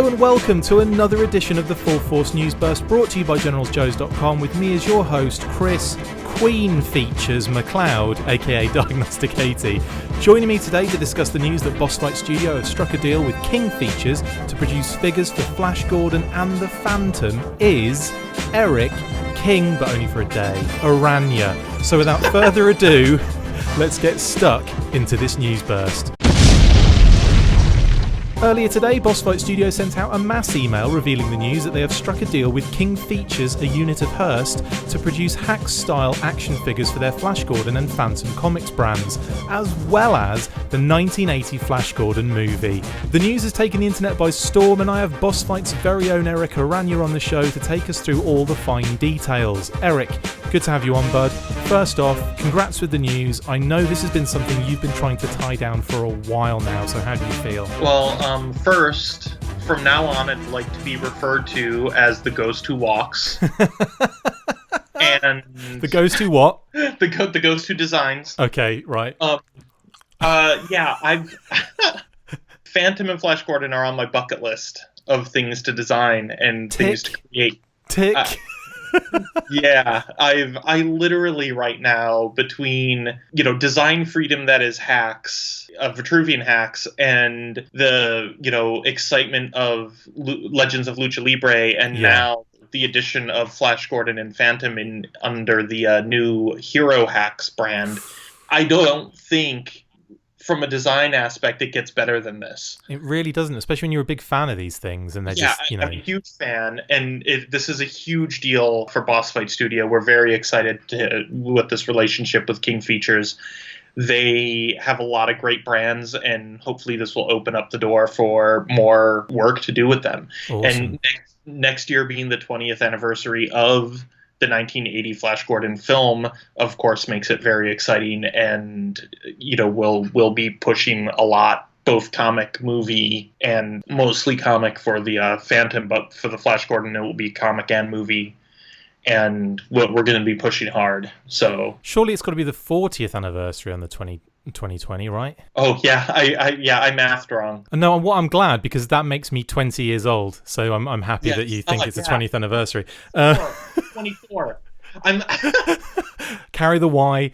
Hello and welcome to another edition of the Full Force News Burst, brought to you by GeneralsJoes.com, with me as your host, Chris Queen Features McLeod, aka Diagnostic 80. Joining me today to discuss the news that Boss Fight Studio have struck a deal with King Features to produce figures for Flash Gordon and the Phantom is Erik King, but only for a day, Araña. So without further ado, let's get stuck into this news burst. Earlier today, Boss Fight Studio sent out a mass email revealing the news that they have struck a deal with King Features, a unit of Hearst, to produce Hack-style action figures for their Flash Gordon and Phantom Comics brands, as well as the 1980 Flash Gordon movie. The news has taken the internet by storm, and I have Boss Fight's very own Erik Araña on the show to take us through all the fine details. Erik, good to have you on, bud. First off, congrats with the news. I know this has been something you've been trying to tie down for a while now, so how do you feel? Well, first, from now on, I'd like to be referred to as the ghost who walks. And the ghost who what? The ghost who designs. Okay, right. I've Phantom and Flash Gordon are on my bucket list of things to design and things to create. Tick. Yeah, I literally right now, between design freedom that is hacks, Vitruvian hacks, and the excitement of Legends of Lucha Libre, and now the addition of Flash Gordon and Phantom under the new Hero Hacks brand, I don't think from a design aspect it gets better than this. It really doesn't, especially when you're a big fan of these things, and they're I'm a huge fan, and this is a huge deal for Boss Fight Studio. We're very excited with this relationship with King Features. They have a lot of great brands, and hopefully this will open up the door for more work to do with them. Awesome. And next year being the 20th anniversary of the 1980 Flash Gordon film, of course, makes it very exciting, and we'll be pushing a lot, both comic, movie, and mostly comic for the Phantom, but for the Flash Gordon it will be comic and movie, and we're going to be pushing hard. So surely it's got to be the 40th anniversary on the 2020, right? Oh yeah, I mathed wrong. No, I'm glad, because that makes me 20 years old. So I'm happy that you think it's the 20th anniversary. 24. I'm carry the Y.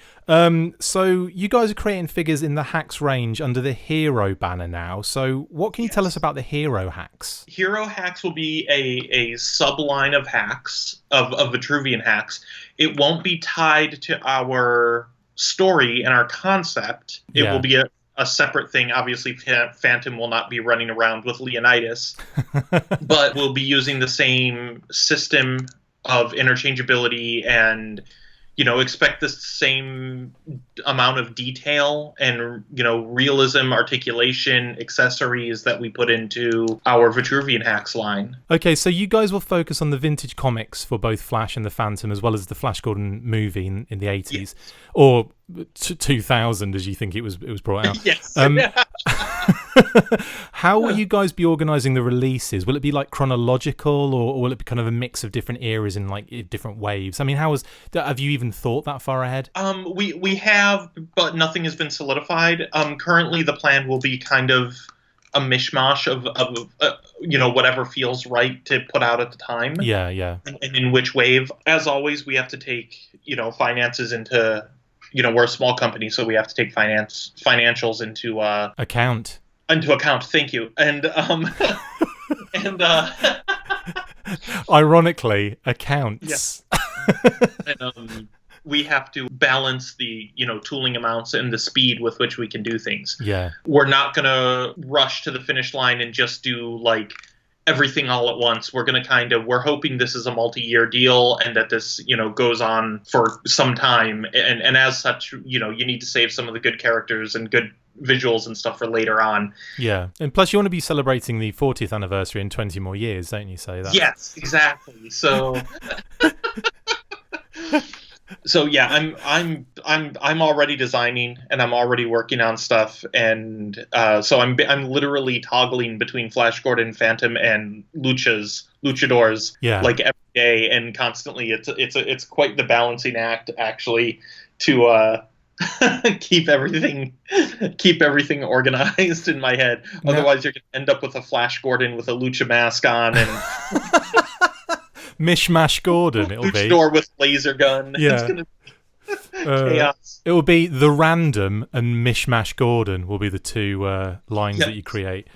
So you guys are creating figures in the Hacks range under the Hero banner now. So what can you tell us about the Hero Hacks? Hero Hacks will be a sub-line of hacks, of Vitruvian hacks. It won't be tied to our story and our concept. It will be a separate thing. Obviously, Phantom will not be running around with Leonidas, but we'll be using the same system of interchangeability, and expect the same amount of detail and realism, articulation, accessories that we put into our Vitruvian hacks line. Okay, so you guys will focus on the vintage comics for both Flash and the Phantom, as well as the Flash Gordon movie in the 80s, or 2000 as you think it was brought out. Yes. How will you guys be organising the releases? Will it be like chronological, or will it be kind of a mix of different eras in like different waves? I mean, have you even thought that far ahead? We have, but nothing has been solidified. Currently the plan will be kind of a mishmash of whatever feels right to put out at the time. Yeah. And in which wave. As always, we have to take finances into. We're a small company, so we have to take financials into account. Thank you. And ironically, accounts. Yes. And, we have to balance the tooling amounts and the speed with which we can do things. Yeah. We're not going to rush to the finish line and just do like everything all at once. We're going to we're hoping this is a multi-year deal, and that this, goes on for some time. And as such, you need to save some of the good characters and good visuals and stuff for later on. Yeah. And plus you want to be celebrating the 40th anniversary in 20 more years, don't you? So that. Yes, exactly. So So yeah, I'm already designing, and I'm already working on stuff, and so I'm literally toggling between Flash Gordon, Phantom, and luchadors, like every day and constantly. It's quite the balancing act, actually, to keep everything organized in my head. Otherwise, you're going to end up with a Flash Gordon with a Lucha mask on and Mishmash Gordon. It'll be Luchador with laser gun. Yeah. It's going to chaos. It will be the Random and Mishmash Gordon will be the two lines that you create.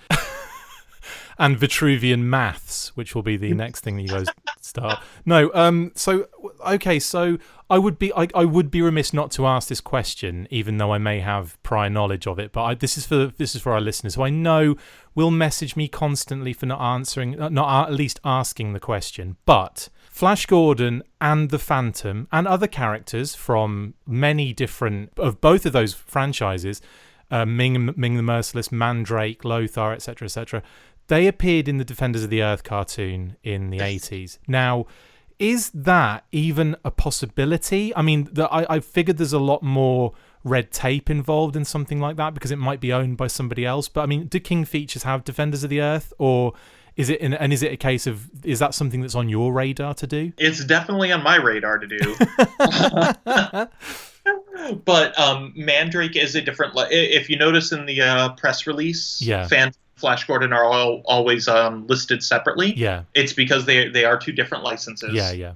And Vitruvian Maths, which will be the next thing that you guys start. No, so I would be remiss not to ask this question, even though I may have prior knowledge of it. But this is for our listeners, who I know will message me constantly for not answering, not at least asking the question. But Flash Gordon and the Phantom and other characters from many different of both of those franchises, Ming the Merciless, Mandrake, Lothar, etc., etc. They appeared in the Defenders of the Earth cartoon in the 80s. Now, is that even a possibility? I mean, I figured there's a lot more red tape involved in something like that because it might be owned by somebody else. But I mean, do King Features have Defenders of the Earth, or is it a case of, is that something that's on your radar to do? It's definitely on my radar to do. But Mandrake is a different. If you notice in the press release, Flash Gordon are always listed separately. Yeah, it's because they are two different licenses. Yeah.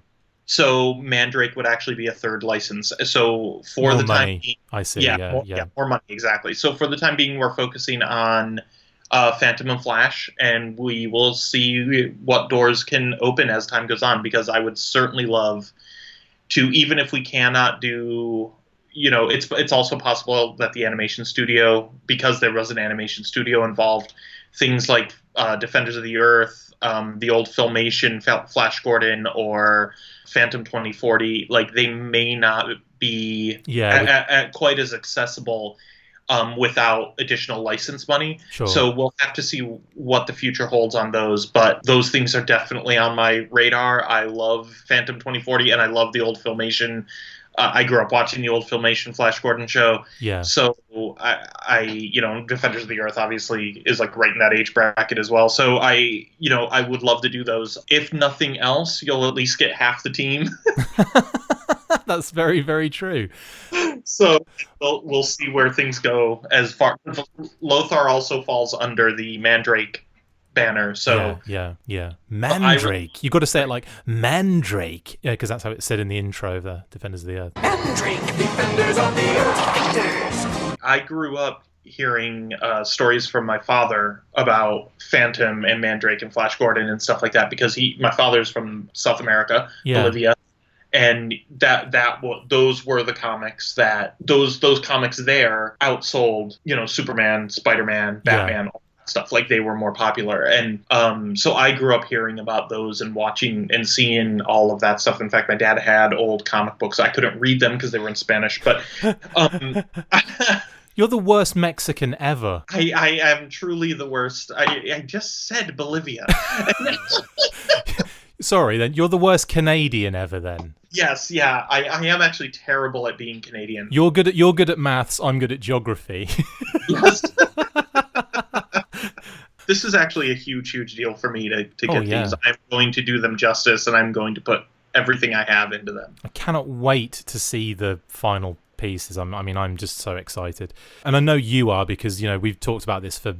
So Mandrake would actually be a third license. So for more the money. time being, I see. More money, exactly. So for the time being, we're focusing on Phantom and Flash, and we will see what doors can open as time goes on. Because I would certainly love to, even if we cannot do. It's also possible that the animation studio, because there was an animation studio involved, things like Defenders of the Earth, the old Filmation Flash Gordon, or Phantom 2040, like they may not be quite as accessible without additional license money. Sure. So we'll have to see what the future holds on those. But those things are definitely on my radar. I love Phantom 2040, and I love the old Filmation. I grew up watching the old Filmation Flash Gordon show. Yeah. So I Defenders of the Earth obviously is like right in that age bracket as well. So I would love to do those. If nothing else, you'll at least get half the team. That's very, very true. So we'll see where things go. As far Lothar also falls under the Mandrake banner. So yeah. Mandrake. You got to say it like Mandrake, because that's how it's said in the intro of the Defenders of the Earth. Mandrake, Defenders of the Earth, defenders. I grew up hearing stories from my father about Phantom and Mandrake and Flash Gordon and stuff like that, because my father's from South America, Bolivia. And those were the comics that those comics there outsold, Superman, Spider-Man, Batman, all that stuff. Like they were more popular. And so I grew up hearing about those and watching and seeing all of that stuff. In fact, my dad had old comic books. I couldn't read them because they were in Spanish, but you're the worst Mexican ever. I am truly the worst. I just said Bolivia. Sorry, then. You're the worst Canadian ever, then. Yes, yeah. I am actually terrible at being Canadian. You're good at maths, I'm good at geography. Yes. This is actually a huge, huge deal for me to get these. I'm going to do them justice, and I'm going to put everything I have into them. I cannot wait to see the final pieces. I'm just so excited. And I know you are, because, we've talked about this for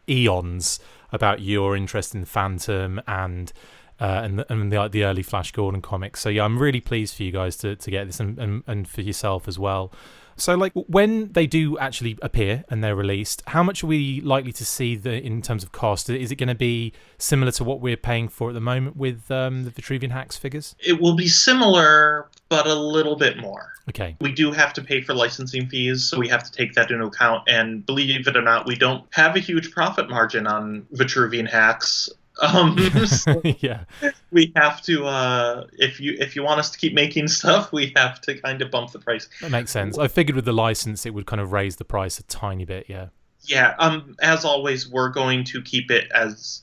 eons, about your interest in Phantom and the early Flash Gordon comics. So yeah, I'm really pleased for you guys to get this, and for yourself as well. So like, when they do actually appear and they're released, how much are we likely to see in terms of cost? Is it going to be similar to what we're paying for at the moment with the Vitruvian Hacks figures? It will be similar, but a little bit more. Okay. We do have to pay for licensing fees, so we have to take that into account. And believe it or not, we don't have a huge profit margin on Vitruvian Hacks. So yeah, we have to if you want us to keep making stuff, we have to kind of bump the price. That makes sense. I figured with the license it would kind of raise the price a tiny bit. Yeah. As always, we're going to keep it as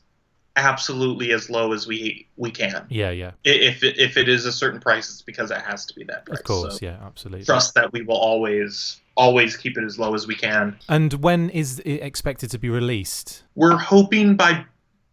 absolutely as low as we can. Yeah. If it is a certain price, it's because it has to be that price. Of course. So yeah, absolutely. Trust that we will always keep it as low as we can. And when is it expected to be released? We're hoping by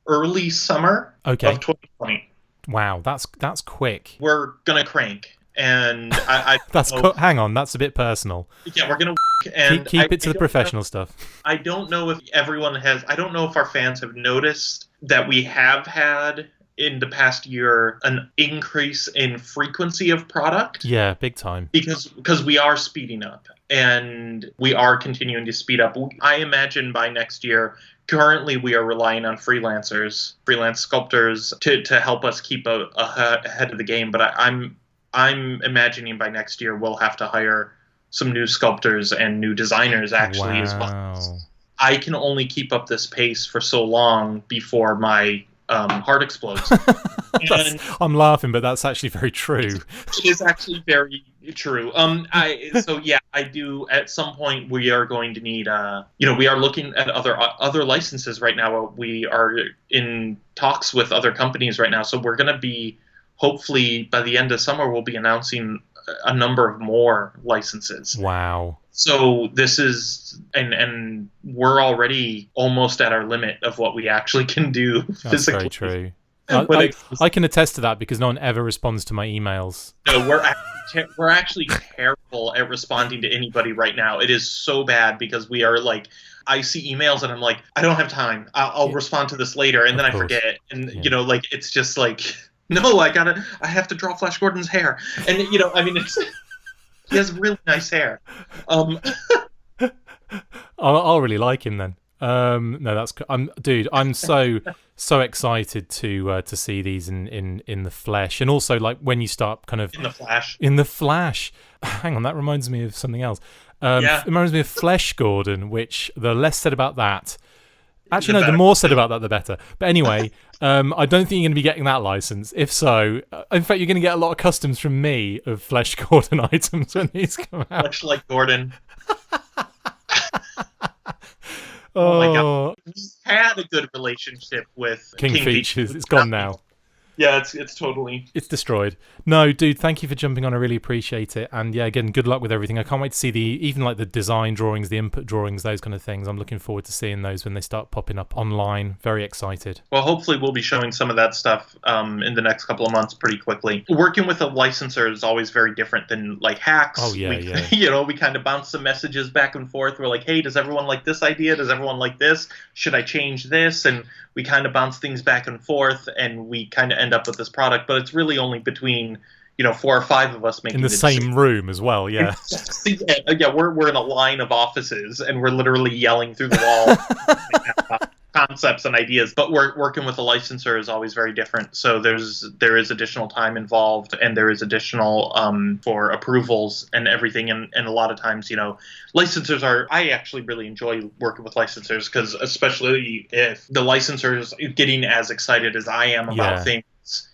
early summer of 2020. Wow, that's quick. We're gonna crank. and hang on, that's a bit personal. Yeah, we're gonna and keep it to the professional stuff. I don't know if everyone has. I don't know if our fans have noticed that we have had in the past year an increase in frequency of product. Yeah, big time. Because we are speeding up and we are continuing to speed up. I imagine by next year. Currently, we are relying on freelance sculptors to help us keep ahead of the game. But I'm imagining by next year we'll have to hire some new sculptors and new designers actually as well. I can only keep up this pace for so long before my heart explodes. I'm laughing, but that's actually very true. It is actually very true. I do. At some point, we are going to need. We are looking at other licenses right now. We are in talks with other companies right now, so we're going to be hopefully by the end of summer we'll be announcing a number of more licenses. Wow. So this is, and we're already almost at our limit of what we actually can do physically. That's very true. I can attest to that because no one ever responds to my emails. No, we're actually terrible at responding to anybody right now. It is so bad because we are like, I see emails and I'm like, I don't have time. I'll respond to this later, and then I forget. And it's just like, no, I have to draw Flash Gordon's hair, and he has really nice hair. I'll really like him then. No, that's I'm so excited to see these in the flesh, and also like when you start kind of in the flash. Hang on, that reminds me of something else. It reminds me of Flesh Gordon, which the less said about that. Actually, no, the more said about that, the better. But anyway, I don't think you're going to be getting that license. If so, in fact, you're going to get a lot of customs from me of Flesh Gordon items when these come out. Much like Gordon. Oh my God. We had a good relationship with King Features. It's gone now. Yeah, it's totally... It's destroyed. No, dude, thank you for jumping on. I really appreciate it. And yeah, again, good luck with everything. I can't wait to see even like the design drawings, the input drawings, those kind of things. I'm looking forward to seeing those when they start popping up online. Very excited. Well, hopefully we'll be showing some of that stuff in the next couple of months pretty quickly. Working with a licensor is always very different than like hacks. Oh, yeah. We kind of bounce some messages back and forth. We're like, hey, does everyone like this idea? Does everyone like this? Should I change this? And we kind of bounce things back and forth, and we kind of end up with this product. But it's really only between 4 or 5 of us making in the same decision. Room as well. Yeah. We're in a line of offices, and we're literally yelling through the wall concepts and ideas. But we're working with a licensor is always very different. So there is additional time involved, and there is additional for approvals and everything. And a lot of times, licensors I actually really enjoy working with licensors, because especially if the licensor is getting as excited as I am about things.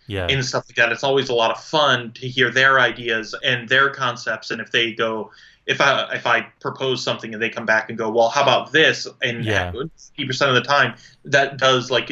Yeah. And stuff like that. It's always a lot of fun to hear their ideas and their concepts. And if they go, if I propose something and they come back and go, well, how about this? And 50% of the time, that does, like,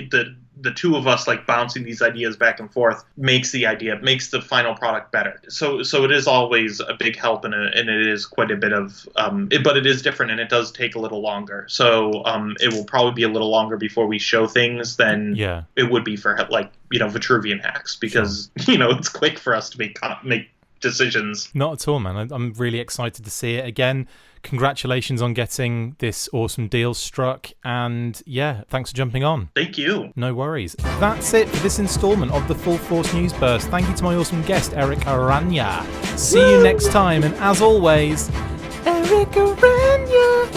the two of us, like, bouncing these ideas back and forth makes the final product better. So it is always a big help, and it is quite a bit of but it is different, and it does take a little longer. So it will probably be a little longer before we show things than it would be for, like, Vitruvian hacks, because it's quick for us to make decisions. Not at all, man. I'm really excited to see it again. Congratulations on getting this awesome deal struck, and thanks for jumping on. Thank you. No worries. That's it for this installment of the Full Force News Burst. Thank you to my awesome guest, Erik Araña. See you next time, and as always, Erik Araña.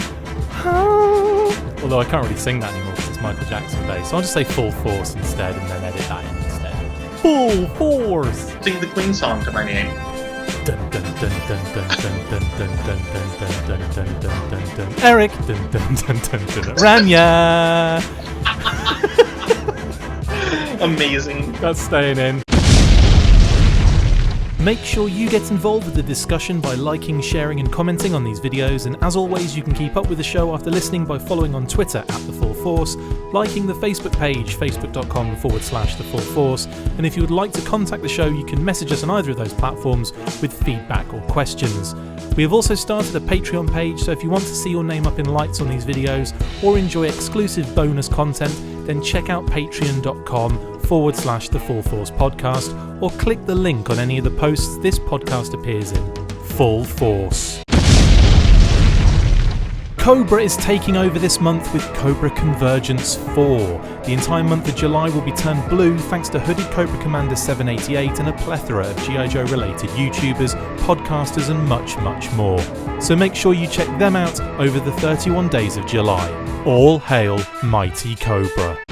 Oh. Although I can't really sing that anymore because it's Michael Jackson bass, so I'll just say Full Force instead, and then edit that in instead. Full Force. Sing the Queen song to my name. Dun dun dun dun dun dun dun dun dun dun dun dun dun dun dun. Erik dun dun dun dun dun. Araña. Amazing. That's staying in. Make sure you get involved with the discussion by liking, sharing and commenting on these videos, and as always you can keep up with the show after listening by following on Twitter @TheFullForce, liking the Facebook page facebook.com/TheFullForce, and if you would like to contact the show you can message us on either of those platforms with feedback or questions. We have also started a Patreon page, so if you want to see your name up in lights on these videos or enjoy exclusive bonus content, then check out patreon.com Facebook.com/The Full Force Podcast, or click the link on any of the posts this podcast appears in. Full Force. Cobra is taking over this month with Cobra Convergence 4. The entire month of July will be turned blue thanks to Hooded Cobra Commander 788 and a plethora of G.I. Joe related YouTubers, podcasters and much, much more. So make sure you check them out over the 31 days of July. All hail Mighty Cobra.